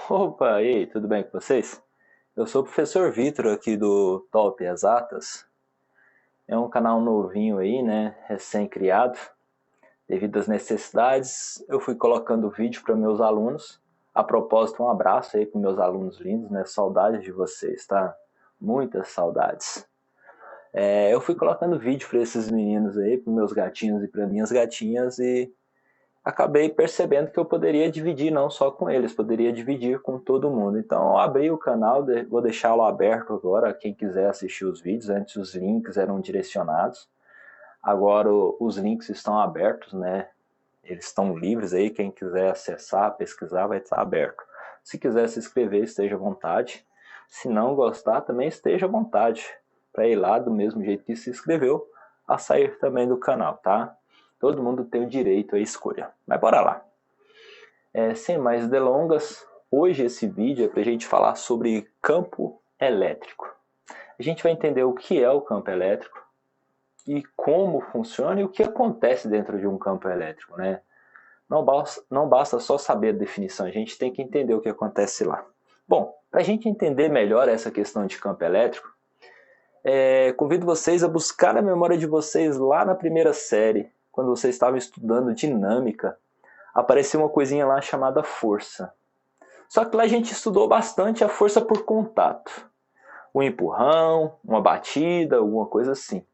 Opa, e aí, tudo bem com vocês? Eu sou o professor Vitor aqui do Top Exatas. É um canal novinho aí, né? Recém-criado. Devido às necessidades, eu fui colocando vídeo para meus alunos. A propósito, um abraço aí para meus alunos lindos, né? Saudades de vocês, tá? Muitas saudades. Eu fui colocando vídeo para esses meninos aí, para meus gatinhos e para minhas gatinhas, e acabei percebendo que eu poderia dividir não só com eles, poderia dividir com todo mundo. Então eu abri o canal, vou deixá-lo aberto agora, quem quiser assistir os vídeos. Antes os links eram direcionados, agora os links estão abertos, né? Eles estão livres aí, quem quiser acessar, pesquisar, vai estar aberto. Se quiser se inscrever, esteja à vontade. Se não gostar, também esteja à vontade para ir lá do mesmo jeito que se inscreveu, a sair também do canal, tá? Todo mundo tem o direito à escolha. Mas bora lá. Sem mais delongas, hoje esse vídeo é para a gente falar sobre campo elétrico. A gente vai entender o que é o campo elétrico e como funciona e o que acontece dentro de um campo elétrico, né? Não basta só saber a definição, a gente tem que entender o que acontece lá. Bom, para a gente entender melhor essa questão de campo elétrico, convido vocês a buscar na memória de vocês lá na primeira série, quando vocês estavam estudando dinâmica, apareceu uma coisinha lá chamada força. Só que lá a gente estudou bastante a força por contato. Um empurrão, uma batida, alguma coisa assim.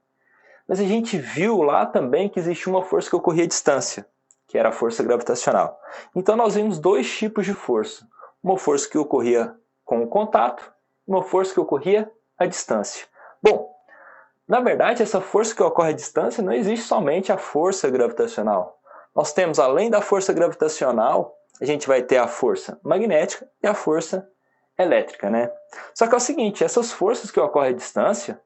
Mas a gente viu lá também que existia uma força que ocorria à distância, que era a força gravitacional. Então nós vimos dois tipos de força. Uma força que ocorria com o contato e uma força que ocorria à distância. Bom, na verdade, essa força que ocorre à distância não existe somente a força gravitacional. Nós temos, além da força gravitacional, a gente vai ter a força magnética e a força elétrica, né? Só que é o seguinte, essas forças que ocorrem à distância,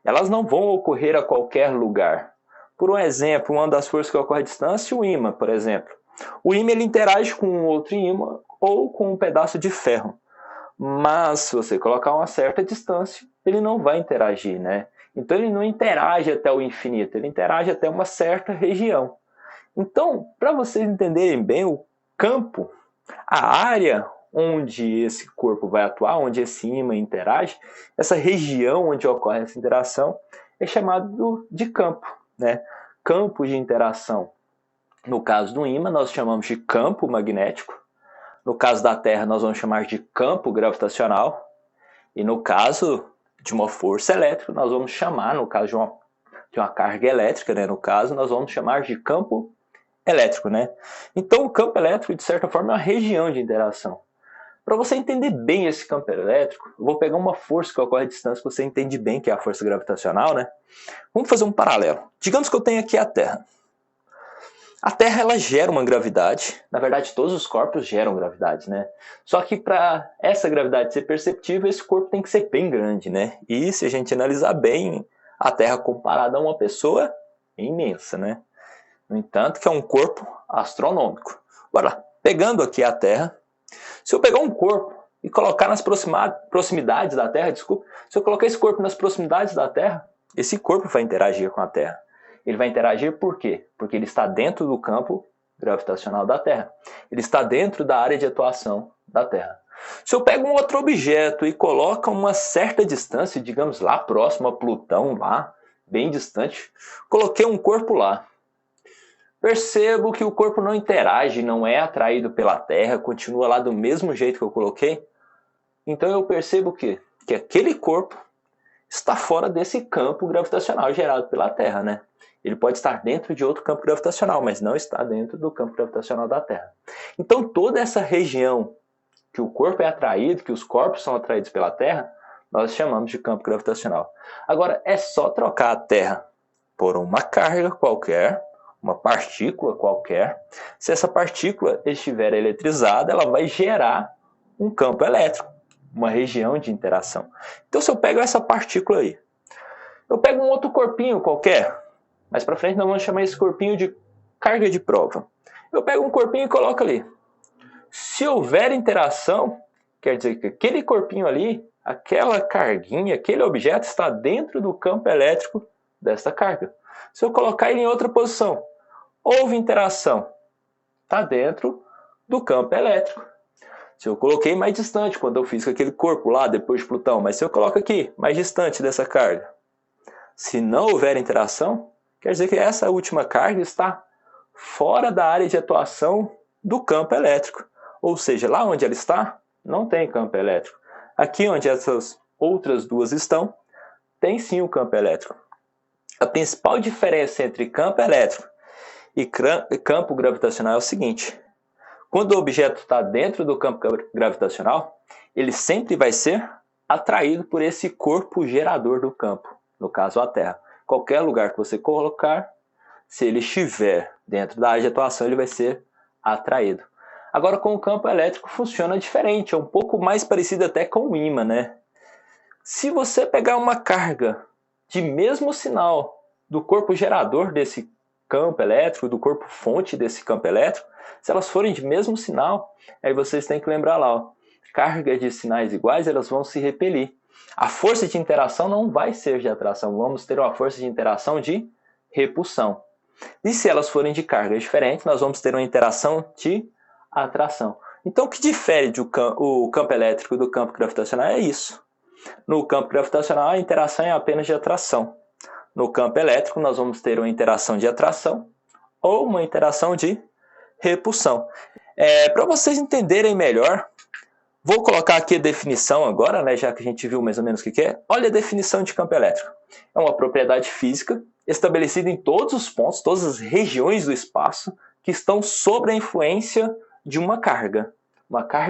elas não vão ocorrer a qualquer lugar. Por um exemplo, uma das forças que ocorre à distância, o ímã, por exemplo. O ímã ele interage com um outro ímã ou com um pedaço de ferro. Mas se você colocar uma certa distância, ele não vai interagir, né? Então ele não interage até o infinito, ele interage até uma certa região. Então, para vocês entenderem bem o campo, a área onde esse corpo vai atuar, onde esse ímã interage, essa região onde ocorre essa interação, é chamado de campo, né? Campo de interação. No caso do ímã, nós chamamos de campo magnético. No caso da Terra, nós vamos chamar de campo gravitacional. E no caso de uma força elétrica, nós vamos chamar, no caso de uma carga elétrica, né? No caso, nós vamos chamar de campo elétrico, né? Então, o campo elétrico, de certa forma, é uma região de interação. Para você entender bem esse campo elétrico, eu vou pegar uma força que ocorre à distância, que você entende bem, que é a força gravitacional, né? Vamos fazer um paralelo. Digamos que eu tenho aqui a Terra. A Terra ela gera uma gravidade, na verdade todos os corpos geram gravidade, né? Só que para essa gravidade ser perceptível, esse corpo tem que ser bem grande, né? E se a gente analisar bem, a Terra comparada a uma pessoa é imensa, né? No entanto, que é um corpo astronômico. Agora, pegando aqui a Terra, se eu pegar um corpo e colocar nas proximidades da Terra, desculpa, se eu colocar esse corpo nas proximidades da Terra, esse corpo vai interagir com a Terra. Ele vai interagir por quê? Porque ele está dentro do campo gravitacional da Terra. Ele está dentro da área de atuação da Terra. Se eu pego um outro objeto e coloco a uma certa distância, digamos lá próximo a Plutão, lá, bem distante, coloquei um corpo lá. Percebo que o corpo não interage, não é atraído pela Terra, continua lá do mesmo jeito que eu coloquei. Então eu percebo que aquele corpo está fora desse campo gravitacional gerado pela Terra, né? Ele pode estar dentro de outro campo gravitacional, mas não está dentro do campo gravitacional da Terra. Então toda essa região que o corpo é atraído, que os corpos são atraídos pela Terra, nós chamamos de campo gravitacional. Agora, é só trocar a Terra por uma carga qualquer, uma partícula qualquer. Se essa partícula estiver eletrizada, ela vai gerar um campo elétrico, uma região de interação. Então, se eu pego essa partícula aí, eu pego um outro corpinho qualquer, mais para frente nós vamos chamar esse corpinho de carga de prova. Eu pego um corpinho e coloco ali. Se houver interação, quer dizer que aquele corpinho ali, aquela carguinha, aquele objeto está dentro do campo elétrico desta carga. Se eu colocar ele em outra posição, houve interação, está dentro do campo elétrico. Se eu coloquei mais distante quando eu fiz com aquele corpo lá depois de Plutão, mas se eu coloco aqui mais distante dessa carga, se não houver interação, quer dizer que essa última carga está fora da área de atuação do campo elétrico. Ou seja, lá onde ela está, não tem campo elétrico. Aqui onde essas outras duas estão, tem sim o campo elétrico. A principal diferença entre campo elétrico e campo gravitacional é o seguinte: quando o objeto está dentro do campo gravitacional, ele sempre vai ser atraído por esse corpo gerador do campo, no caso a Terra. Qualquer lugar que você colocar, se ele estiver dentro da área de atuação, ele vai ser atraído. Agora, com o campo elétrico funciona diferente, é um pouco mais parecido até com o ímã, né? Se você pegar uma carga de mesmo sinal do corpo gerador desse campo elétrico, do corpo fonte desse campo elétrico, se elas forem de mesmo sinal, aí vocês têm que lembrar lá, ó, cargas de sinais iguais, elas vão se repelir. A força de interação não vai ser de atração, vamos ter uma força de interação de repulsão. E se elas forem de cargas diferentes, nós vamos ter uma interação de atração. Então, o que difere o campo elétrico do campo gravitacional é isso. No campo gravitacional, a interação é apenas de atração. No campo elétrico, nós vamos ter uma interação de atração ou uma interação de repulsão. Para vocês entenderem melhor, vou colocar aqui a definição agora, né, já que a gente viu mais ou menos o que é. Olha a definição de campo elétrico. É uma propriedade física estabelecida em todos os pontos, todas as regiões do espaço que estão sob a influência de uma carga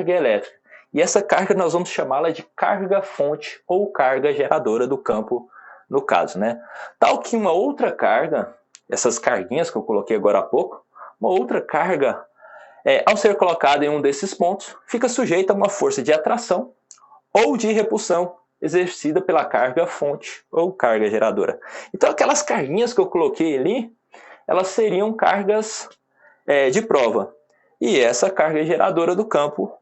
elétrica. E essa carga nós vamos chamá-la de carga fonte ou carga geradora do campo, no caso, né? Tal que uma outra carga, essas carguinhas que eu coloquei agora há pouco, uma outra carga, ao ser colocada em um desses pontos, fica sujeita a uma força de atração ou de repulsão exercida pela carga fonte ou carga geradora. Então aquelas carguinhas que eu coloquei ali, elas seriam cargas de prova. E essa carga geradora do campo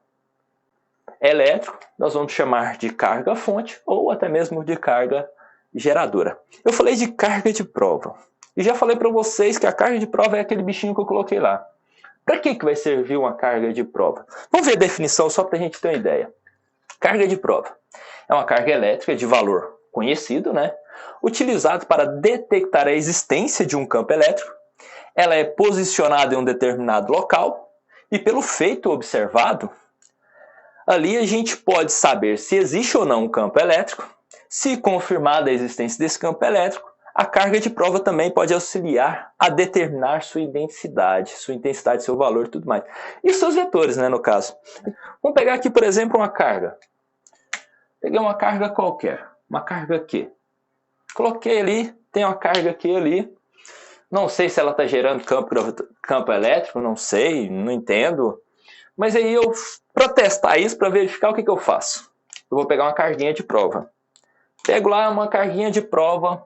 elétrico, nós vamos chamar de carga fonte ou até mesmo de carga geradora. Eu falei de carga de prova. E já falei para vocês que a carga de prova é aquele bichinho que eu coloquei lá. Para que vai servir uma carga de prova? Vamos ver a definição só para a gente ter uma ideia. Carga de prova é uma carga elétrica de valor conhecido, né? Utilizado para detectar a existência de um campo elétrico. Ela é posicionada em um determinado local e pelo feito observado, ali a gente pode saber se existe ou não um campo elétrico. Se confirmada a existência desse campo elétrico, a carga de prova também pode auxiliar a determinar sua intensidade, seu valor e tudo mais. E seus vetores, né, no caso. Vamos pegar aqui, por exemplo, uma carga. Peguei uma carga qualquer, uma carga Q. Coloquei ali, tem uma carga Q ali. Não sei se ela está gerando campo elétrico, não sei, não entendo. Mas aí para testar isso, para verificar, o que eu faço? Eu vou pegar uma carguinha de prova. Pego lá uma carguinha de prova,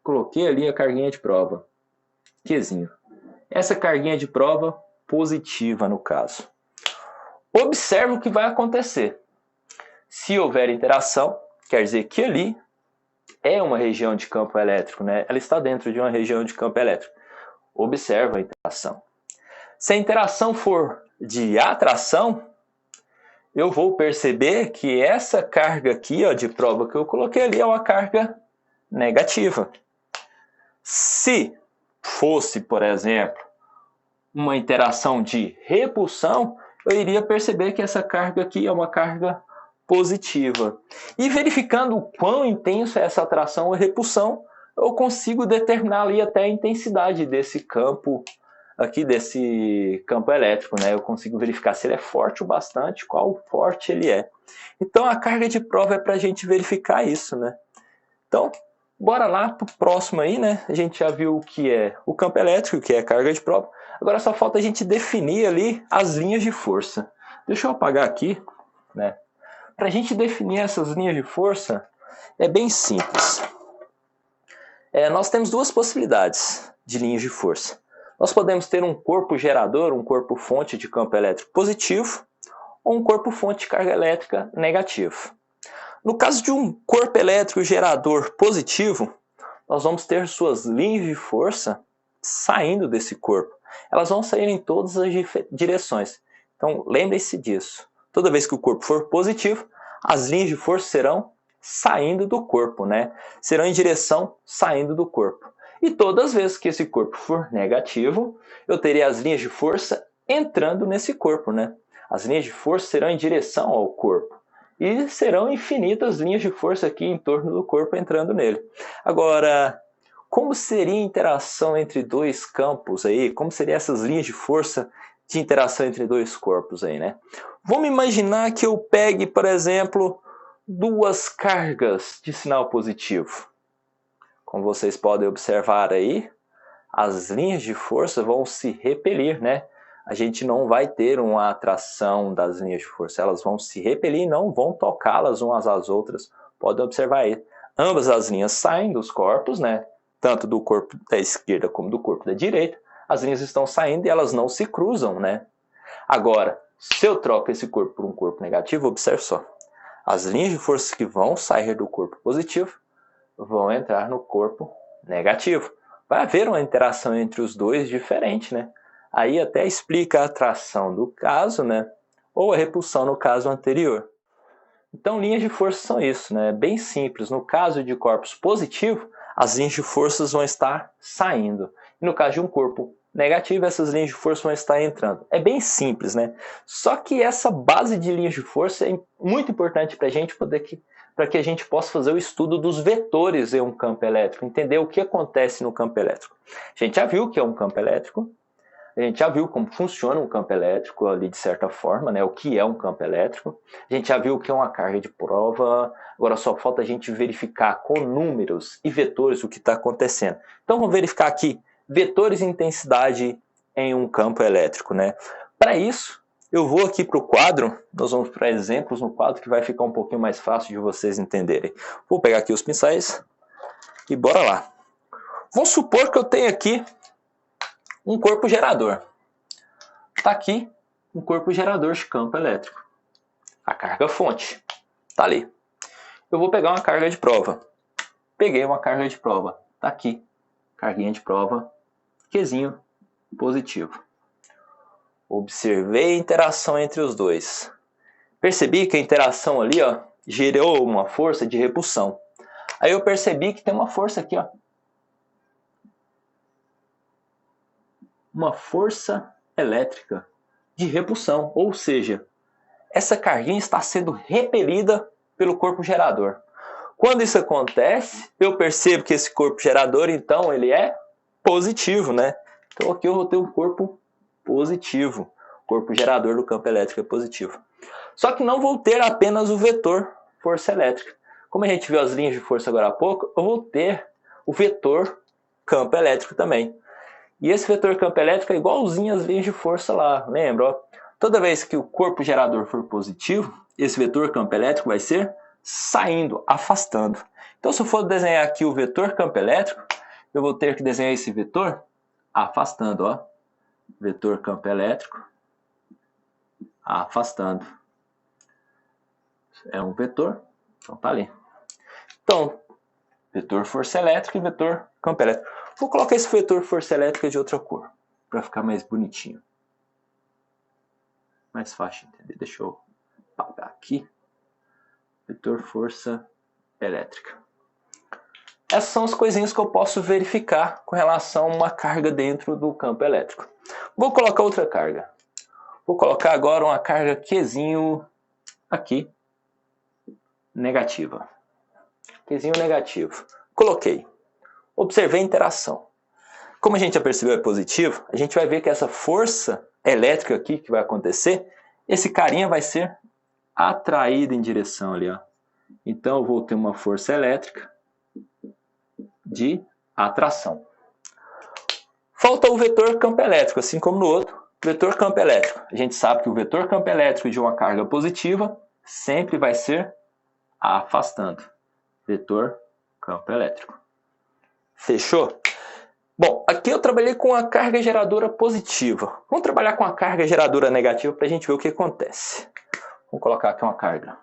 coloquei ali a carguinha de prova. Qzinho. Essa carguinha de prova positiva, no caso. Observe o que vai acontecer. Se houver interação, quer dizer que ali é uma região de campo elétrico, né? Ela está dentro de uma região de campo elétrico. Observa a interação. Se a interação for de atração, eu vou perceber que essa carga aqui, ó, de prova que eu coloquei ali é uma carga negativa. Se fosse, por exemplo, uma interação de repulsão, eu iria perceber que essa carga aqui é uma carga positiva. E verificando o quão intensa é essa atração ou repulsão, eu consigo determinar ali até a intensidade desse campo aqui, desse campo elétrico, né? Eu consigo verificar se ele é forte o bastante, qual forte ele é. Então a carga de prova é para a gente verificar isso, né? Então, bora lá para o próximo aí, né? A gente já viu o que é o campo elétrico, o que é a carga de prova. Agora só falta a gente definir ali as linhas de força. Deixa eu apagar aqui, né? Para a gente definir essas linhas de força, é bem simples. Nós temos duas possibilidades de linhas de força. Nós podemos ter um corpo gerador, um corpo fonte de campo elétrico positivo, ou um corpo fonte de carga elétrica negativo. No caso de um corpo elétrico gerador positivo, nós vamos ter suas linhas de força saindo desse corpo. Elas vão sair em todas as direções. Então, lembre-se disso. Toda vez que o corpo for positivo, as linhas de força serão saindo do corpo, né? Serão em direção saindo do corpo. E todas as vezes que esse corpo for negativo, eu terei as linhas de força entrando nesse corpo, né? As linhas de força serão em direção ao corpo. E serão infinitas linhas de força aqui em torno do corpo entrando nele. Agora, como seria a interação entre dois campos aí? Como seriam essas linhas de força de interação entre dois corpos aí, né? Vamos imaginar que eu pegue, por exemplo, duas cargas de sinal positivo. Como vocês podem observar aí, as linhas de força vão se repelir, né? A gente não vai ter uma atração das linhas de força, elas vão se repelir e não vão tocá-las umas às outras. Podem observar aí. Ambas as linhas saem dos corpos, né? Tanto do corpo da esquerda como do corpo da direita. As linhas estão saindo e elas não se cruzam, né? Agora, se eu troco esse corpo por um corpo negativo, observe só. As linhas de força que vão sair do corpo positivo vão entrar no corpo negativo. Vai haver uma interação entre os dois diferente, né? Aí até explica a atração do caso, né? Ou a repulsão no caso anterior. Então, linhas de força são isso, né? Bem simples. No caso de corpos positivos, as linhas de forças vão estar saindo. E no caso de um corpo negativo, essas linhas de força vão estar entrando. É bem simples, né? Só que essa base de linhas de força é muito importante para a gente para que a gente possa fazer o estudo dos vetores em um campo elétrico, entender o que acontece no campo elétrico. A gente já viu o que é um campo elétrico, a gente já viu como funciona um campo elétrico ali de certa forma, né? O que é um campo elétrico. A gente já viu o que é uma carga de prova. Agora só falta a gente verificar com números e vetores o que está acontecendo. Então vamos verificar aqui vetores e intensidade em um campo elétrico, né? Para isso, eu vou aqui para o quadro. Nós vamos para exemplos no quadro que vai ficar um pouquinho mais fácil de vocês entenderem. Vou pegar aqui os pincéis e bora lá. Vamos supor que eu tenho aqui um corpo gerador. Está aqui um corpo gerador de campo elétrico. A carga fonte está ali. Eu vou pegar uma carga de prova. Peguei uma carga de prova. Está aqui. Carguinha de prova. Qzinho positivo. Observei a interação entre os dois. Percebi que a interação ali, ó, gerou uma força de repulsão. Aí eu percebi que tem uma força aqui, ó. Uma força elétrica de repulsão, ou seja, essa carguinha está sendo repelida pelo corpo gerador. Quando isso acontece, eu percebo que esse corpo gerador, então, ele é positivo, né? Então aqui eu vou ter um corpo positivo. O corpo gerador do campo elétrico é positivo. Só que não vou ter apenas o vetor força elétrica. Como a gente viu as linhas de força agora há pouco, eu vou ter o vetor campo elétrico também. E esse vetor campo elétrico é igualzinho às linhas de força lá, lembra? Ó? Toda vez que o corpo gerador for positivo, esse vetor campo elétrico vai ser saindo, afastando. Então, se eu for desenhar aqui o vetor campo elétrico, eu vou ter que desenhar esse vetor afastando, ó. Vetor campo elétrico, afastando. É um vetor, então tá ali. Então, vetor força elétrica e vetor campo elétrico. Vou colocar esse vetor força elétrica de outra cor, para ficar mais bonitinho. Mais fácil de entender. Deixa eu apagar aqui. Vetor força elétrica. Essas são as coisinhas que eu posso verificar com relação a uma carga dentro do campo elétrico. Vou colocar outra carga. Vou colocar agora uma carga Qzinho aqui, negativa. Qzinho negativo. Coloquei. Observei a interação. Como a gente já percebeu é positivo, a gente vai ver que essa força elétrica aqui que vai acontecer, esse carinha vai ser atraído em direção ali, ó. Então eu vou ter uma força elétrica de atração. Falta o vetor campo elétrico, assim como no outro, vetor campo elétrico. A gente sabe que o vetor campo elétrico de uma carga positiva sempre vai ser afastando. Vetor campo elétrico. Fechou? Bom, aqui eu trabalhei com a carga geradora positiva. Vamos trabalhar com a carga geradora negativa para a gente ver o que acontece. Vamos colocar aqui uma carga.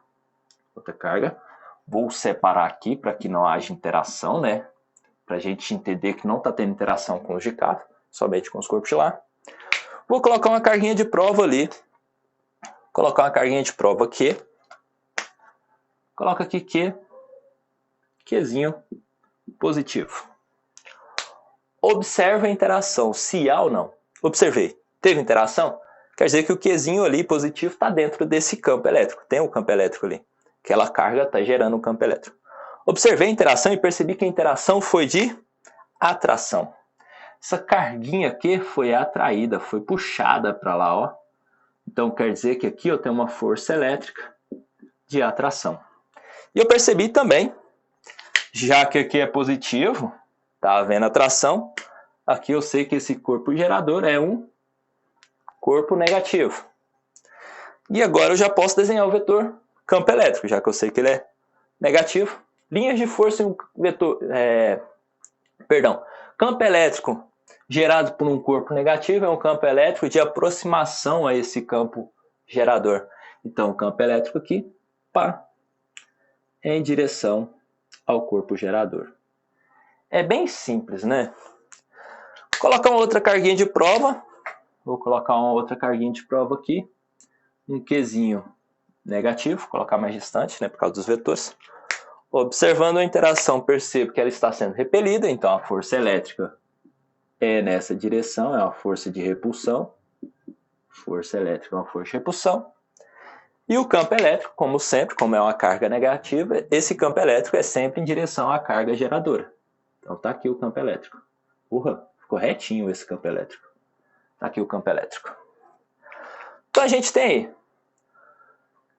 Outra carga. Vou separar aqui para que não haja interação, né? Para a gente entender que não está tendo interação com os de cá, somente com os corpos de lá. Vou colocar uma carguinha de prova ali. colocar uma carguinha de prova Q. Coloca aqui Q, Qzinho positivo. Observa a interação, se há ou não. Observei, teve interação? Quer dizer que o Qzinho ali positivo está dentro desse campo elétrico. Tem um campo elétrico ali. Aquela carga está gerando um campo elétrico. Observei a interação e percebi que a interação foi de atração. Essa carguinha aqui foi atraída, foi puxada para lá, ó. Então quer dizer que aqui eu tenho uma força elétrica de atração. E eu percebi também, já que aqui é positivo, tá havendo atração, aqui eu sei que esse corpo gerador é um corpo negativo. E agora eu já posso desenhar o vetor campo elétrico, já que eu sei que ele é negativo. Linhas de força em um vetor... campo elétrico gerado por um corpo negativo é um campo elétrico de aproximação a esse campo gerador. Então, o campo elétrico aqui, pá, em direção ao corpo gerador. É bem simples, né? Vou colocar uma outra carguinha de prova. Vou colocar uma outra carguinha de prova aqui. Um Qzinho negativo, vou colocar mais distante, né, por causa dos vetores. Observando a interação, percebo que ela está sendo repelida, então a força elétrica é nessa direção, é uma força de repulsão. Força elétrica é uma força de repulsão. E o campo elétrico, como sempre, como é uma carga negativa, esse campo elétrico é sempre em direção à carga geradora. Então está aqui o campo elétrico. Ficou retinho esse campo elétrico. Está aqui o campo elétrico. Então a gente tem aí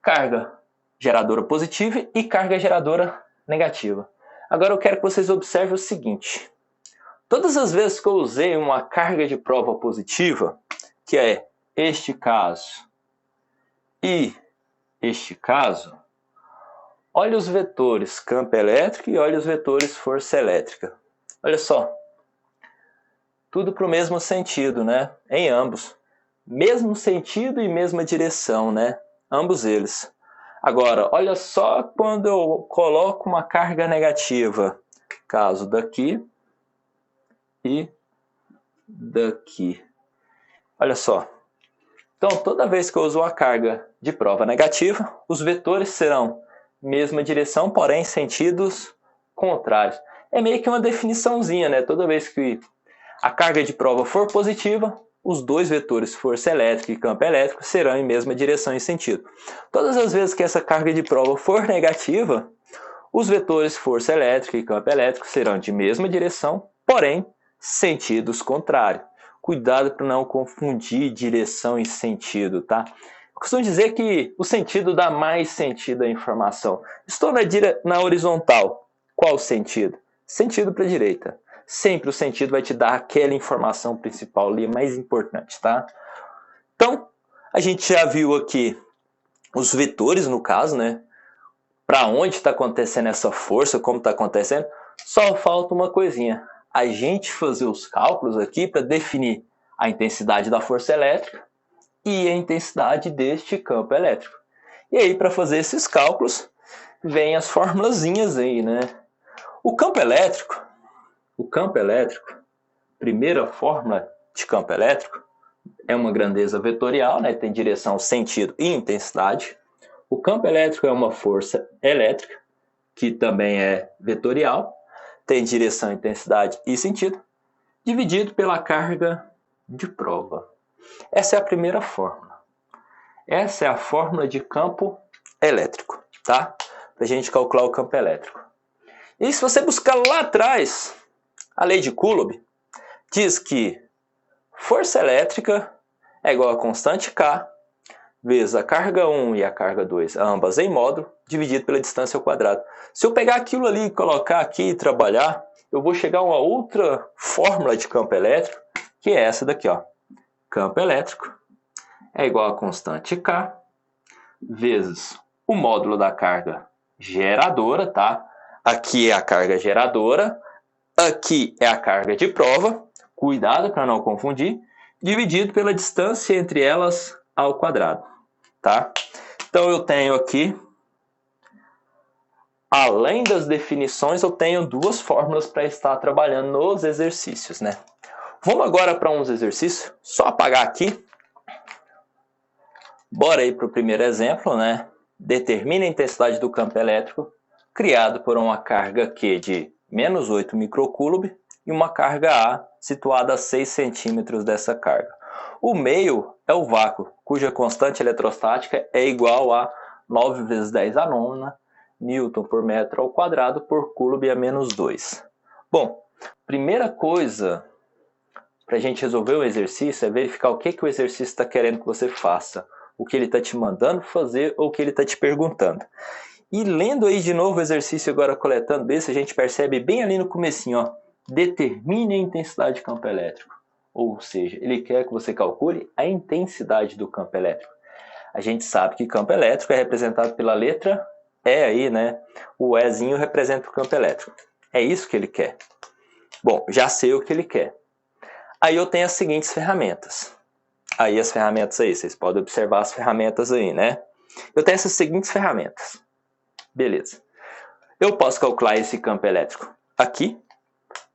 carga geradora positiva e carga geradora negativa. Agora eu quero que vocês observem o seguinte. Todas as vezes que eu usei uma carga de prova positiva, que é este caso e este caso, olha os vetores campo elétrico e olha os vetores força elétrica. Olha só. Tudo para o mesmo sentido, né? Em ambos. Mesmo sentido e mesma direção, né? Ambos eles. Agora, olha só quando eu coloco uma carga negativa. Caso daqui e daqui. Olha só. Então, toda vez que eu uso uma carga de prova negativa, os vetores serão mesma direção, porém sentidos contrários. É meio que uma definiçãozinha, né? Toda vez que a carga de prova for positiva, os dois vetores força elétrica e campo elétrico serão em mesma direção e sentido. Todas as vezes que essa carga de prova for negativa, os vetores força elétrica e campo elétrico serão de mesma direção, porém sentidos contrários. Cuidado para não confundir direção e sentido, tá? Eu costumo dizer que o sentido dá mais sentido à informação. Estou na horizontal. Qual o sentido? Sentido para a direita. Sempre o sentido vai te dar aquela informação principal ali, mais importante, tá? Então, a gente já viu aqui os vetores, no caso, né? Para onde está acontecendo essa força, como está acontecendo. Só falta uma coisinha. A gente fazer os cálculos aqui para definir a intensidade da força elétrica e a intensidade deste campo elétrico. E aí, para fazer esses cálculos, vem as formulazinhas aí, né? O campo elétrico, primeira fórmula de campo elétrico, é uma grandeza vetorial, né? Tem direção, sentido e intensidade. O campo elétrico é uma força elétrica, que também é vetorial, tem direção, intensidade e sentido, dividido pela carga de prova. Essa é a primeira fórmula. Essa é a fórmula de campo elétrico, tá? Para a gente calcular o campo elétrico. E se você buscar lá atrás, a lei de Coulomb diz que força elétrica é igual a constante K vezes a carga 1 e a carga 2, ambas em módulo, dividido pela distância ao quadrado. Se eu pegar aquilo ali e colocar aqui e trabalhar, eu vou chegar a uma outra fórmula de campo elétrico, que é essa daqui, ó. Campo elétrico é igual a constante K vezes o módulo da carga geradora, tá? Aqui é a carga geradora, aqui é a carga de prova, cuidado para não confundir, dividido pela distância entre elas ao quadrado, tá? Então eu tenho aqui, além das definições, eu tenho duas fórmulas para estar trabalhando nos exercícios, né? Vamos agora para uns exercícios, só apagar aqui. Bora aí para o primeiro exemplo, né? Determine a intensidade do campo elétrico criado por uma carga Q de menos 8 microcoulomb e uma carga A situada a 6 centímetros dessa carga. O meio é o vácuo, cuja constante eletrostática é igual a 9 vezes 10 a nona Newton por metro ao quadrado por Coulomb a menos 2. Bom, primeira coisa para a gente resolver o exercício é verificar o que o exercício está querendo que você faça, o que ele está te mandando fazer ou o que ele está te perguntando. E lendo aí de novo o exercício agora coletando desse, a gente percebe bem ali no comecinho, ó, determine a intensidade de campo elétrico. Ou seja, ele quer que você calcule a intensidade do campo elétrico. A gente sabe que campo elétrico é representado pela letra E aí, né? O Ezinho representa o campo elétrico. É isso que ele quer. Bom, já sei o que ele quer. Aí eu tenho as seguintes ferramentas. Aí as ferramentas aí, vocês podem observar as ferramentas aí, né? Eu tenho essas seguintes ferramentas. Beleza. Eu posso calcular esse campo elétrico aqui.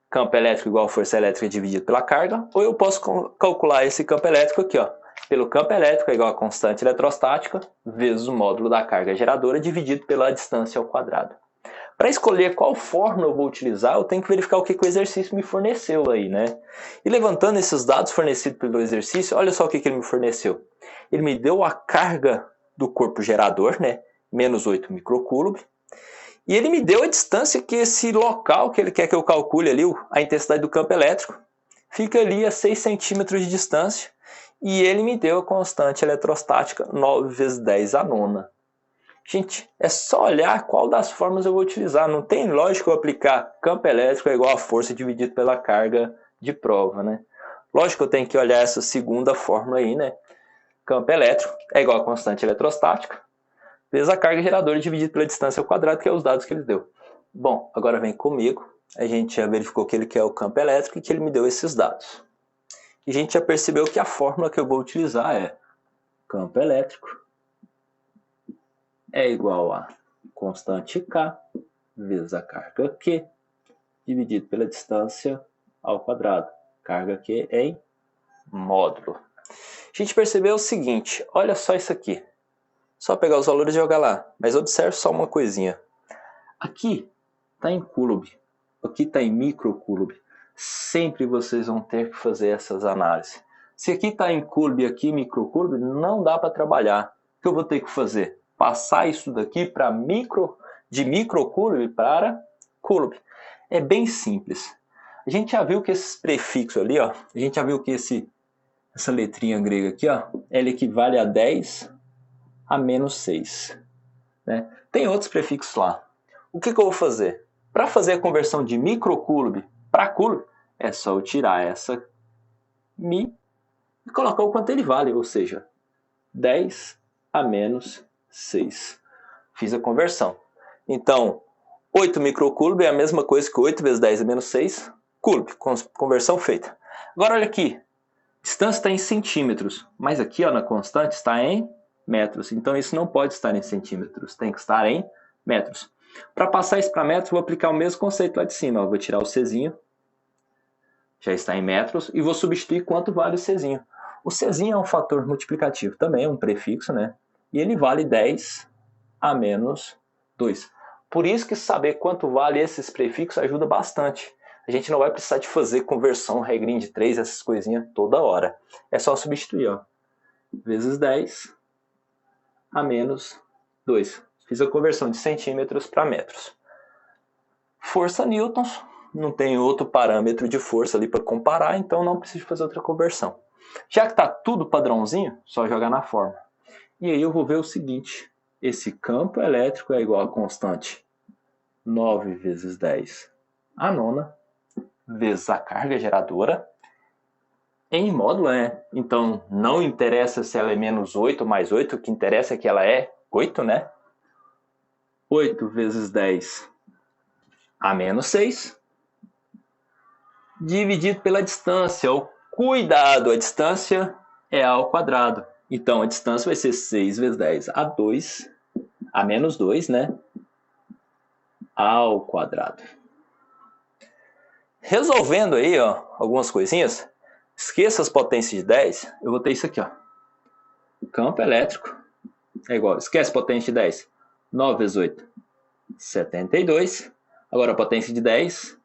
Campo elétrico igual a força elétrica dividido pela carga. Ou eu posso calcular esse campo elétrico aqui, ó. Pelo campo elétrico é igual a constante eletrostática vezes o módulo da carga geradora dividido pela distância ao quadrado. Para escolher qual fórmula eu vou utilizar, eu tenho que verificar o que o exercício me forneceu aí, né? E levantando esses dados fornecidos pelo exercício, olha só o que ele me forneceu. Ele me deu a carga do corpo gerador, né? Menos 8 microcoulomb. E ele me deu a distância que esse local que ele quer que eu calcule ali, a intensidade do campo elétrico, fica ali a 6 centímetros de distância. E ele me deu a constante eletrostática 9 vezes 10 a nona. Gente, é só olhar qual das formas eu vou utilizar. Não tem lógica eu aplicar campo elétrico é igual a força dividido pela carga de prova, né? Lógico que eu tenho que olhar essa segunda fórmula aí, né? Campo elétrico é igual a constante eletrostática vezes a carga geradora dividido pela distância ao quadrado, que é os dados que ele deu. Bom, agora vem comigo. A gente já verificou que ele quer o campo elétrico e que ele me deu esses dados. E a gente já percebeu que a fórmula que eu vou utilizar é campo elétrico é igual a constante K vezes a carga Q dividido pela distância ao quadrado. Carga Q em módulo. A gente percebeu o seguinte, olha só isso aqui. Só pegar os valores e jogar lá. Mas observe só uma coisinha. Aqui está em coulomb, aqui está em microcoulomb. Sempre vocês vão ter que fazer essas análises. Se aqui está em coulomb e aqui microcoulomb, não dá para trabalhar. O que eu vou ter que fazer? Passar isso daqui para de microcoulomb para coulomb. É bem simples. A gente já viu que esses prefixos ali, ó, a gente já viu que essa letrinha grega aqui, ó, ela equivale a 10 a menos 6. Né? Tem outros prefixos lá. O que eu vou fazer? Para fazer a conversão de microcoulomb para coulomb, é só eu tirar essa mi e colocar o quanto ele vale, ou seja, 10 a menos 6. Fiz a conversão. Então, 8 microcoulomb é a mesma coisa que 8 vezes 10 a menos 6 coulomb. Conversão feita. Agora olha aqui. Distância está em centímetros, mas aqui ó, na constante está em metros. Então isso não pode estar em centímetros, tem que estar em metros. Para passar isso para metros, vou aplicar o mesmo conceito lá de cima. Eu vou tirar o Czinho, já está em metros, e vou substituir quanto vale o Czinho. O Czinho é um fator multiplicativo também, é um prefixo, né? E ele vale 10 a menos 2. Por isso que saber quanto vale esses prefixos ajuda bastante. A gente não vai precisar de fazer conversão, regrinha de 3, essas coisinhas toda hora. É só substituir, ó. Vezes 10 a menos 2. Fiz a conversão de centímetros para metros. Força newtons, não tem outro parâmetro de força ali para comparar, então não preciso fazer outra conversão. Já que está tudo padrãozinho, só jogar na fórmula. E aí eu vou ver o seguinte, esse campo elétrico é igual a constante 9 vezes 10 a nona, vezes a carga geradora, em módulo, né? Então não interessa se ela é menos 8 ou mais 8, o que interessa é que ela é 8, né? 8 vezes 10 a menos 6, dividido pela distância. Cuidado, a distância é a ao quadrado. Então a distância vai ser 6 vezes 10 a 2, a menos 2, né? Ao quadrado. Resolvendo aí, ó, algumas coisinhas, esqueça as potências de 10, eu vou ter isso aqui, ó. campo elétrico é igual, esquece potência de 10, 9 vezes 8, 72. Agora a potência de 10,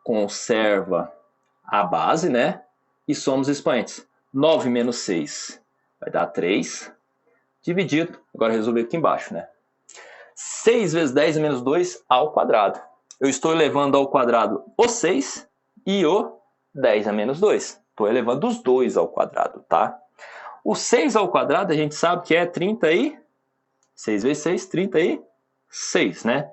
conserva a base, né? E soma os expoentes. 9 menos 6 vai dar 3, dividido, agora resolver aqui embaixo, né? 6 vezes 10 menos 2 ao quadrado. Eu estou elevando ao quadrado o 6 e o 10 a menos 2. Estou elevando os dois ao quadrado, tá? O 6 ao quadrado a gente sabe que é 6 vezes 6, 36, né?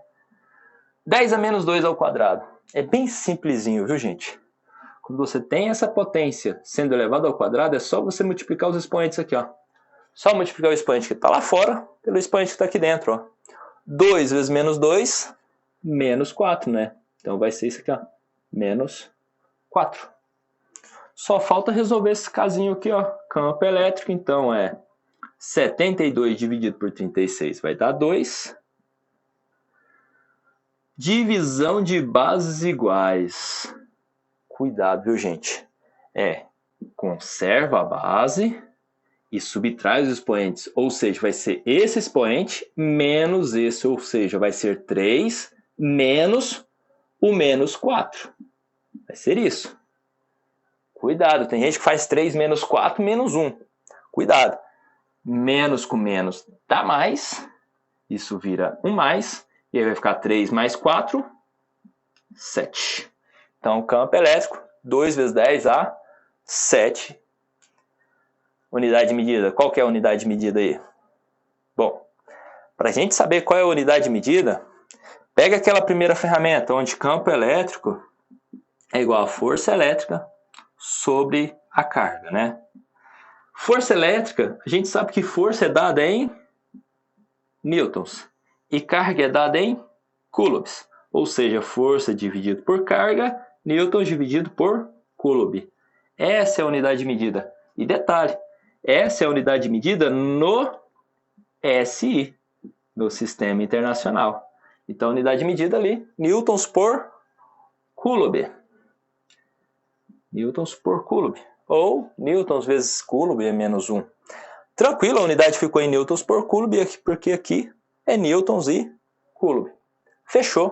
10 a menos 2 ao quadrado. É bem simplesinho, viu, gente? Quando você tem essa potência sendo elevada ao quadrado, é só você multiplicar os expoentes aqui, ó. Só multiplicar o expoente que está lá fora pelo expoente que está aqui dentro, ó. 2 vezes menos 2, menos 4, né? Então vai ser isso aqui, ó. Menos 4. Só falta resolver esse casinho aqui, ó. Campo elétrico, então é 72 dividido por 36 vai dar 2. Divisão de bases iguais. Cuidado, viu, gente? Conserva a base e subtrai os expoentes. Ou seja, vai ser esse expoente menos esse. Ou seja, vai ser 3 menos o menos 4. Vai ser isso. Cuidado, tem gente que faz 3 menos 4 menos 1. Cuidado. Menos com menos dá mais. Isso vira 1 mais. E aí vai ficar 3 mais 4, 7. Então, campo elétrico, 2 vezes 10 a 7. Unidade de medida. Qual que é a unidade de medida aí? Bom, para a gente saber qual é a unidade de medida, pega aquela primeira ferramenta, onde campo elétrico é igual a força elétrica sobre a carga, né? Força elétrica, a gente sabe que força é dada em newtons e carga é dada em coulombs. Ou seja, força dividido por carga, newtons dividido por coulomb. Essa é a unidade de medida. E detalhe, essa é a unidade de medida no SI, no Sistema Internacional. Então, a unidade de medida ali, newtons por coulomb. Newtons por coulomb. Ou newtons vezes coulomb é menos 1. Tranquilo, a unidade ficou em newtons por coulomb, porque aqui é newtons e coulomb. Fechou.